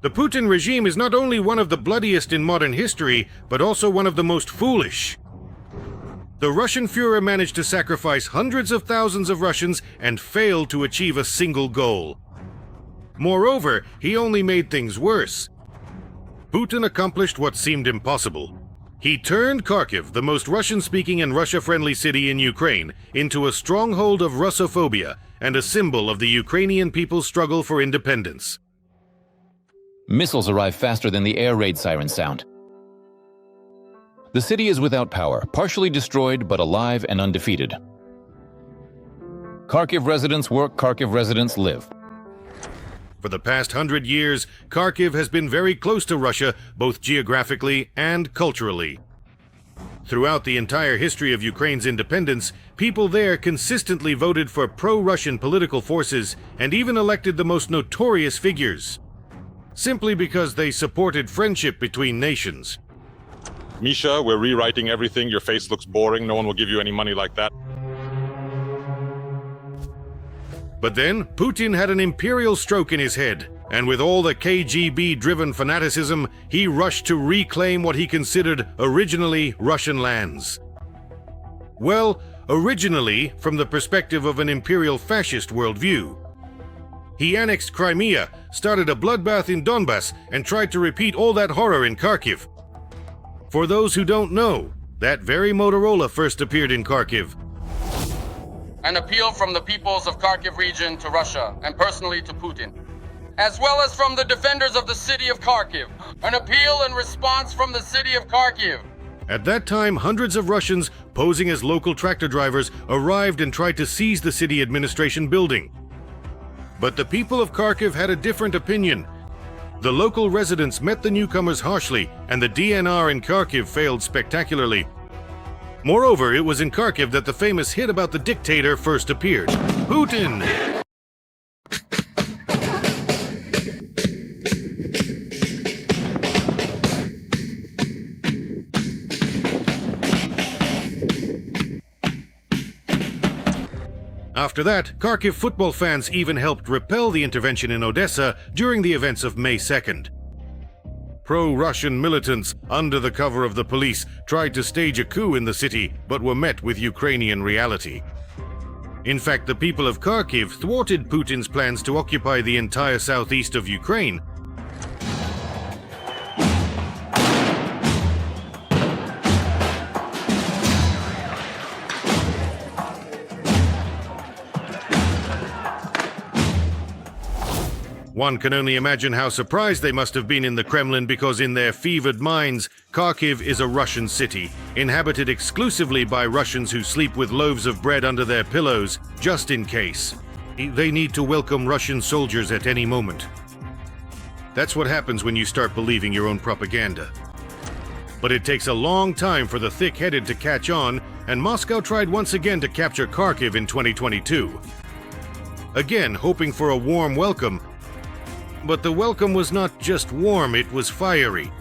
The Putin regime is not only one of the bloodiest in modern history, but also one of the most foolish. The Russian Führer managed to sacrifice hundreds of thousands of Russians and failed to achieve a single goal. Moreover, he only made things worse. Putin accomplished what seemed impossible. He turned Kharkiv, the most Russian-speaking and Russia-friendly city in Ukraine, into a stronghold of Russophobia and a symbol of the Ukrainian people's struggle for independence. Missiles arrive faster than the air raid sirens sound. The city is without power, partially destroyed but alive and undefeated. Kharkiv residents work, Kharkiv residents live. For the past 100 years, Kharkiv has been very close to Russia, both geographically and culturally. Throughout the entire history of Ukraine's independence, people there consistently voted for pro-Russian political forces and even elected the most notorious figures, simply because they supported friendship between nations. Misha, we're rewriting everything. Your face looks boring. No one will give you any money like that. But then, Putin had an imperial stroke in his head, and with all the KGB-driven fanaticism, he rushed to reclaim what he considered originally Russian lands. Well, originally from the perspective of an imperial fascist worldview. He annexed Crimea, started a bloodbath in Donbass, and tried to repeat all that horror in Kharkiv. For those who don't know, that very Motorola first appeared in Kharkiv. An appeal from the peoples of Kharkiv region to Russia, and personally to Putin, as well as from the defenders of the city of Kharkiv. An appeal and response from the city of Kharkiv. At that time, hundreds of Russians, posing as local tractor drivers, arrived and tried to seize the city administration building. But the people of Kharkiv had a different opinion. The local residents met the newcomers harshly, and the DNR in Kharkiv failed spectacularly. Moreover, it was in Kharkiv that the famous hit about the dictator first appeared. Putin! After that, Kharkiv football fans even helped repel the intervention in Odessa during the events of May 2nd. Pro-Russian militants, under the cover of the police, tried to stage a coup in the city, but were met with Ukrainian reality. In fact, the people of Kharkiv thwarted Putin's plans to occupy the entire southeast of Ukraine. One can only imagine how surprised they must have been in the Kremlin, because in their fevered minds, Kharkiv is a Russian city, inhabited exclusively by Russians who sleep with loaves of bread under their pillows, just in case. They need to welcome Russian soldiers at any moment. That's what happens when you start believing your own propaganda. But it takes a long time for the thick-headed to catch on, and Moscow tried once again to capture Kharkiv in 2022. Again, hoping for a warm welcome. But the welcome was not just warm, it was fiery.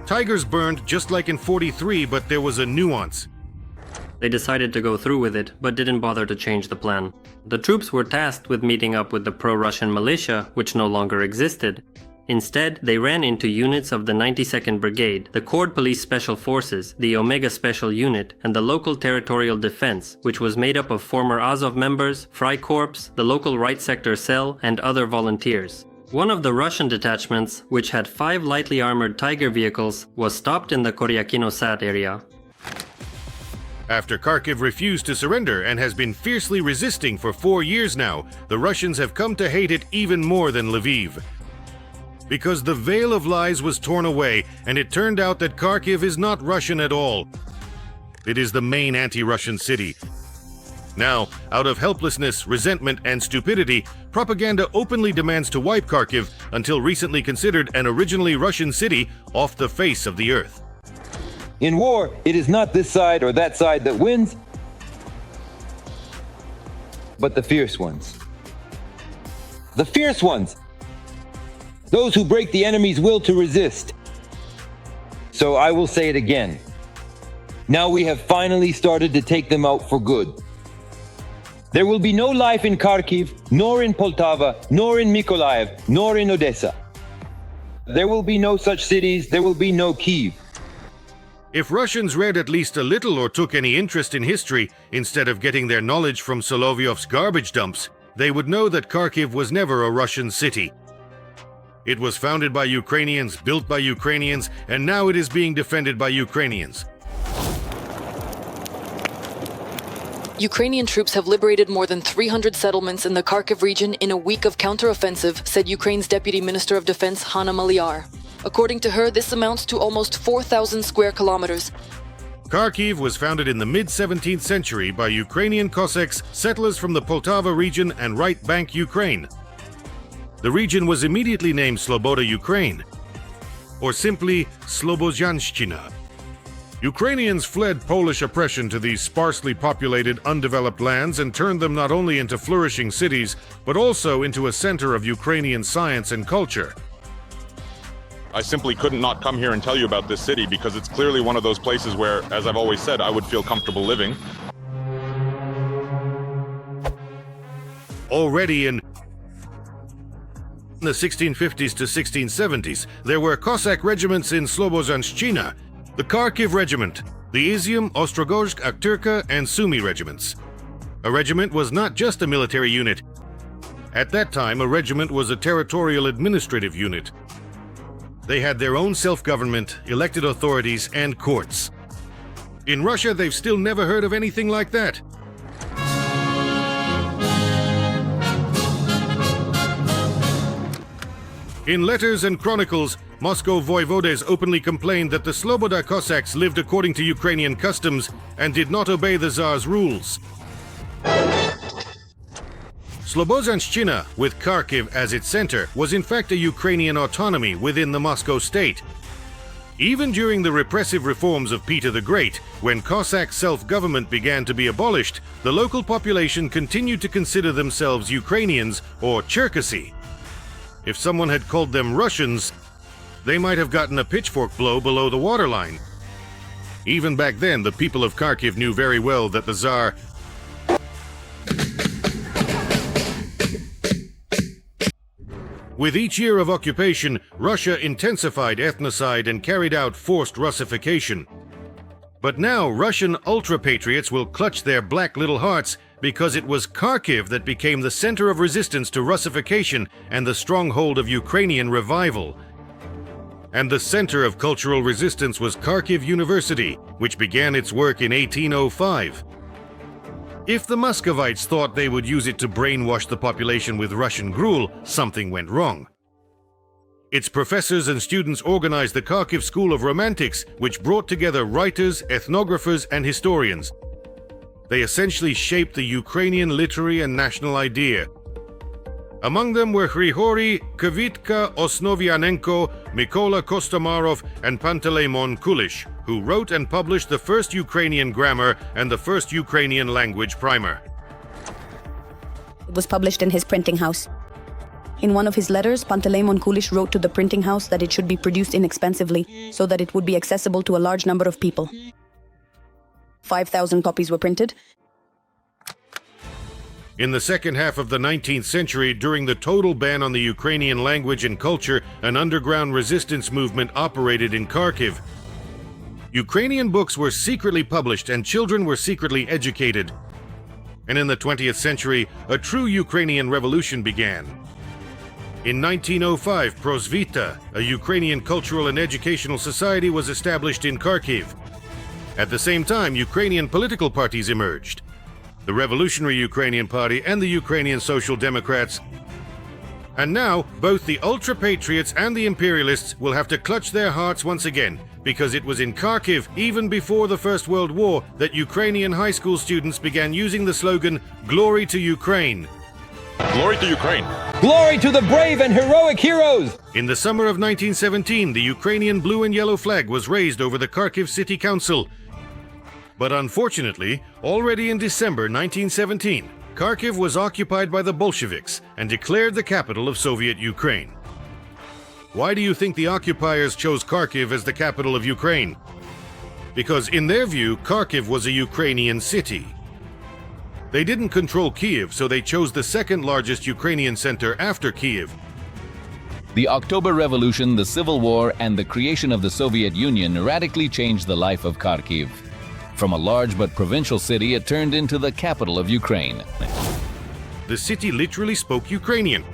Tigers burned just like in '43, but there was a nuance. They decided to go through with it, but didn't bother to change the plan. The troops were tasked with meeting up with the pro-Russian militia, which no longer existed. Instead, they ran into units of the 92nd Brigade, the Chord Police Special Forces, the Omega Special Unit, and the local Territorial Defense, which was made up of former Azov members, Freikorps, the local Right Sector Cell, and other volunteers. One of the Russian detachments, which had 5 lightly armored Tiger vehicles, was stopped in the Koryakino Sad area. After Kharkiv refused to surrender and has been fiercely resisting for 4 years now, the Russians have come to hate it even more than Lviv. Because the veil of lies was torn away, and it turned out that Kharkiv is not Russian at all. It is the main anti-Russian city. Now, out of helplessness, resentment, and stupidity, propaganda openly demands to wipe Kharkiv, until recently considered an originally Russian city, off the face of the earth. In war, it is not this side or that side that wins, but the fierce ones. The fierce ones! Those who break the enemy's will to resist. So I will say it again. Now we have finally started to take them out for good. There will be no life in Kharkiv, nor in Poltava, nor in Mykolaiv, nor in Odessa. There will be no such cities, there will be no Kyiv. If Russians read at least a little or took any interest in history, instead of getting their knowledge from Solovyov's garbage dumps, they would know that Kharkiv was never a Russian city. It was founded by Ukrainians, built by Ukrainians, and now it is being defended by Ukrainians. Ukrainian troops have liberated more than 300 settlements in the Kharkiv region in a week of counteroffensive, said Ukraine's Deputy Minister of Defense Hanna Maliar. According to her, this amounts to almost 4,000 square kilometers. Kharkiv was founded in the mid-17th century by Ukrainian Cossacks, settlers from the Poltava region and right bank Ukraine. The region was immediately named Sloboda Ukraine, or simply Slobozhanshchina. Ukrainians fled Polish oppression to these sparsely populated, undeveloped lands and turned them not only into flourishing cities, but also into a center of Ukrainian science and culture. I simply couldn't not come here and tell you about this city because it's clearly one of those places where, as I've always said, I would feel comfortable living. Already in the 1650s to 1670s, there were Cossack regiments in Slobozhanshchina, the Kharkiv Regiment, the Izium, Ostrogozhsk, Akhturka, and Sumy regiments. A regiment was not just a military unit. At that time, a regiment was a territorial administrative unit. They had their own self-government, elected authorities, and courts. In Russia, they've still never heard of anything like that. In letters and chronicles, Moscow voivodes openly complained that the Sloboda Cossacks lived according to Ukrainian customs and did not obey the Tsar's rules. Slobozhanshchina, with Kharkiv as its center, was in fact a Ukrainian autonomy within the Moscow state. Even during the repressive reforms of Peter the Great, when Cossack self-government began to be abolished, the local population continued to consider themselves Ukrainians or Cherkasy. If someone had called them Russians, they might have gotten a pitchfork blow below the waterline. Even back then, the people of Kharkiv knew very well that the Tsar With each year of occupation, Russia intensified ethnocide and carried out forced Russification. But now Russian ultra-patriots will clutch their black little hearts because it was Kharkiv that became the center of resistance to Russification and the stronghold of Ukrainian revival. And the center of cultural resistance was Kharkiv University, which began its work in 1805. If the Muscovites thought they would use it to brainwash the population with Russian gruel, something went wrong. Its professors and students organized the Kharkiv School of Romantics, which brought together writers, ethnographers, and historians. They essentially shaped the Ukrainian literary and national idea. Among them were Grigory Kvitka Osnovianenko, Mykola Kostomarov, and Panteleimon Kulish, who wrote and published the first Ukrainian grammar and the first Ukrainian language primer. It was published in his printing house. In one of his letters, Panteleimon Kulish wrote to the printing house that it should be produced inexpensively, so that it would be accessible to a large number of people. 5,000 copies were printed. In the second half of the 19th century, during the total ban on the Ukrainian language and culture, an underground resistance movement operated in Kharkiv. Ukrainian books were secretly published and children were secretly educated. And in the 20th century, a true Ukrainian revolution began. In 1905, Prosvita, a Ukrainian cultural and educational society, was established in Kharkiv. At the same time, Ukrainian political parties emerged. The Revolutionary Ukrainian Party and the Ukrainian Social Democrats. And now, both the ultra-patriots and the imperialists will have to clutch their hearts once again, because it was in Kharkiv, even before the First World War, that Ukrainian high school students began using the slogan, "Glory to Ukraine." Glory to Ukraine! Glory to the brave and heroic heroes! In the summer of 1917, the Ukrainian blue and yellow flag was raised over the Kharkiv City Council. But unfortunately, already in December 1917, Kharkiv was occupied by the Bolsheviks and declared the capital of Soviet Ukraine. Why do you think the occupiers chose Kharkiv as the capital of Ukraine? Because in their view, Kharkiv was a Ukrainian city. They didn't control Kyiv, so they chose the second largest Ukrainian center after Kyiv. The October Revolution, the Civil War, and the creation of the Soviet Union radically changed the life of Kharkiv. From a large but provincial city, it turned into the capital of Ukraine. The city literally spoke Ukrainian.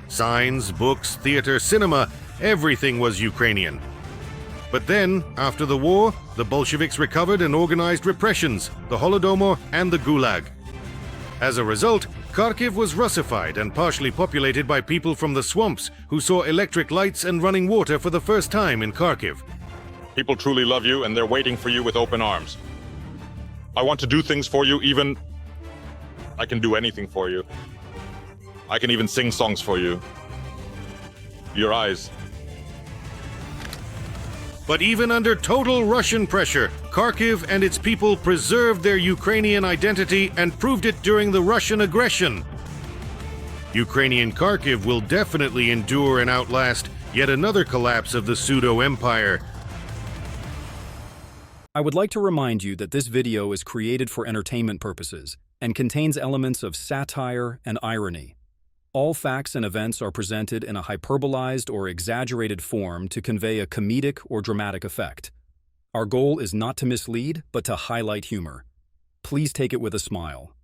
Signs, books, theater, cinema, everything was Ukrainian. But then, after the war, the Bolsheviks recovered and organized repressions, the Holodomor and the Gulag. As a result, Kharkiv was Russified and partially populated by people from the swamps who saw electric lights and running water for the first time in Kharkiv. People truly love you, and they're waiting for you with open arms. I want to do things for you, even... I can do anything for you. I can even sing songs for you. Your eyes. But even under total Russian pressure, Kharkiv and its people preserved their Ukrainian identity and proved it during the Russian aggression. Ukrainian Kharkiv will definitely endure and outlast yet another collapse of the pseudo-empire. I would like to remind you that this video is created for entertainment purposes and contains elements of satire and irony. All facts and events are presented in a hyperbolized or exaggerated form to convey a comedic or dramatic effect. Our goal is not to mislead, but to highlight humor. Please take it with a smile.